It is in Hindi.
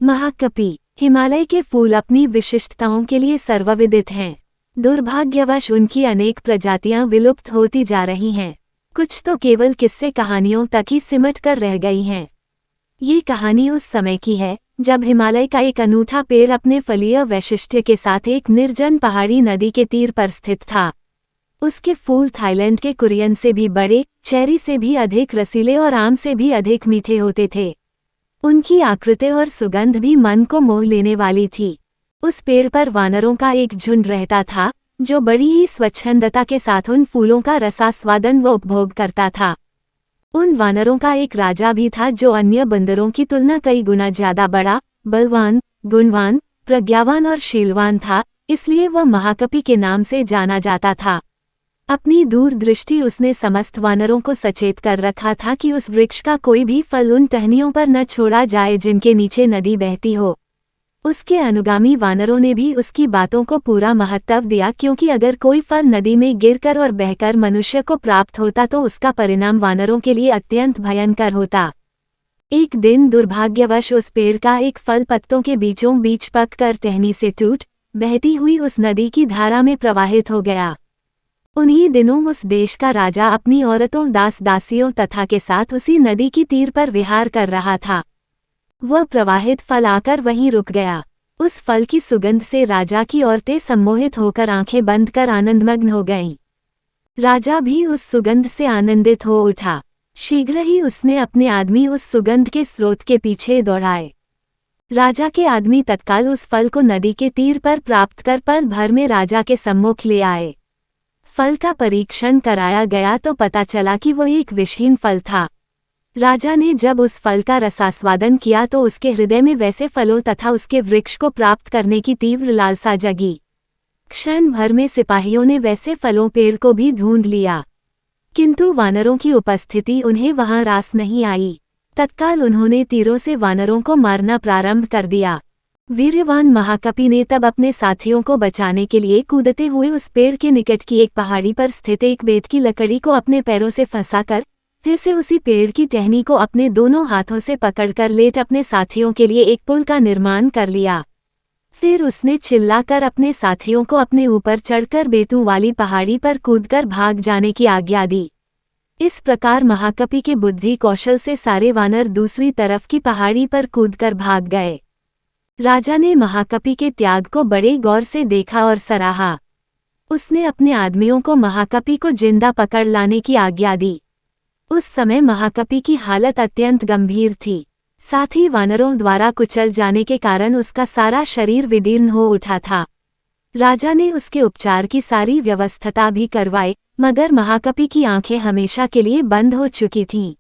महाकपि हिमालय के फूल अपनी विशिष्टताओं के लिए सर्वविदित हैं। दुर्भाग्यवश उनकी अनेक प्रजातियां विलुप्त होती जा रही हैं। कुछ तो केवल किस्से कहानियों तक ही सिमट कर रह गई हैं। ये कहानी उस समय की है जब हिमालय का एक अनूठा पेड़ अपने फलीय वैशिष्ट्य के साथ एक निर्जन पहाड़ी नदी के तीर पर स्थित था। उसके फूल थाईलैंड के कुरियन से भी बड़े, चेरी से भी अधिक रसीले और आम से भी अधिक मीठे होते थे। उनकी आकृति और सुगंध भी मन को मोह लेने वाली थी। उस पेड़ पर वानरों का एक झुंड रहता था जो बड़ी ही स्वच्छंदता के साथ उन फूलों का रसास्वादन व उपभोग करता था। उन वानरों का एक राजा भी था जो अन्य बंदरों की तुलना कई गुना ज्यादा बड़ा, बलवान, गुणवान, प्रज्ञावान और शीलवान था, इसलिए वह महाकपि के नाम से जाना जाता था। अपनी दूरदृष्टि उसने समस्त वानरों को सचेत कर रखा था कि उस वृक्ष का कोई भी फल उन टहनियों पर न छोड़ा जाए जिनके नीचे नदी बहती हो। उसके अनुगामी वानरों ने भी उसकी बातों को पूरा महत्व दिया, क्योंकि अगर कोई फल नदी में गिरकर और बहकर मनुष्य को प्राप्त होता तो उसका परिणाम वानरों के लिए अत्यंत भयंकर होता। एक दिन दुर्भाग्यवश उस पेड़ का एक फल पत्तों के बीचों बीच पक कर टहनी से टूट बहती हुई उस नदी की धारा में प्रवाहित हो गया। उन्हीं दिनों उस देश का राजा अपनी औरतों, दास दासियों तथा के साथ उसी नदी की तीर पर विहार कर रहा था। वह प्रवाहित फल आकर वहीं रुक गया। उस फल की सुगंध से राजा की औरतें सम्मोहित होकर आंखें बंद कर आनंदमग्न हो गईं। राजा भी उस सुगंध से आनंदित हो उठा। शीघ्र ही उसने अपने आदमी उस सुगंध के स्रोत के पीछे दौड़ाए। राजा के आदमी तत्काल उस फल को नदी के तीर पर प्राप्त कर पल भर में राजा के सम्मुख ले आए। फल का परीक्षण कराया गया तो पता चला कि वह एक विषहीन फल था। राजा ने जब उस फल का रसास्वादन किया तो उसके हृदय में वैसे फलों तथा उसके वृक्ष को प्राप्त करने की तीव्र लालसा जगी। क्षण भर में सिपाहियों ने वैसे फलों पेड़ को भी ढूंढ लिया, किंतु वानरों की उपस्थिति उन्हें वहां रास नहीं आई। तत्काल उन्होंने तीरों से वानरों को मारना प्रारंभ कर दिया। वीर्यवान महाकपि ने तब अपने साथियों को बचाने के लिए कूदते हुए उस पेड़ के निकट की एक पहाड़ी पर स्थित एक बेत की लकड़ी को अपने पैरों से फंसाकर फिर से उसी पेड़ की टहनी को अपने दोनों हाथों से पकड़कर लेट अपने साथियों के लिए एक पुल का निर्माण कर लिया। फिर उसने चिल्लाकर अपने साथियों को अपने ऊपर चढ़कर बेतू वाली पहाड़ी पर कूदकर भाग जाने की आज्ञा दी। इस प्रकार महाकपि के बुद्धि कौशल से सारे वानर दूसरी तरफ की पहाड़ी पर कूदकर भाग गए। राजा ने महाकपि के त्याग को बड़े गौर से देखा और सराहा। उसने अपने आदमियों को महाकपि को जिंदा पकड़ लाने की आज्ञा दी। उस समय महाकपि की हालत अत्यंत गंभीर थी। साथ ही वानरों द्वारा कुचल जाने के कारण उसका सारा शरीर विदीर्ण हो उठा था। राजा ने उसके उपचार की सारी व्यवस्था भी करवाई, मगर महाकपि की आंखें हमेशा के लिए बंद हो चुकी थीं।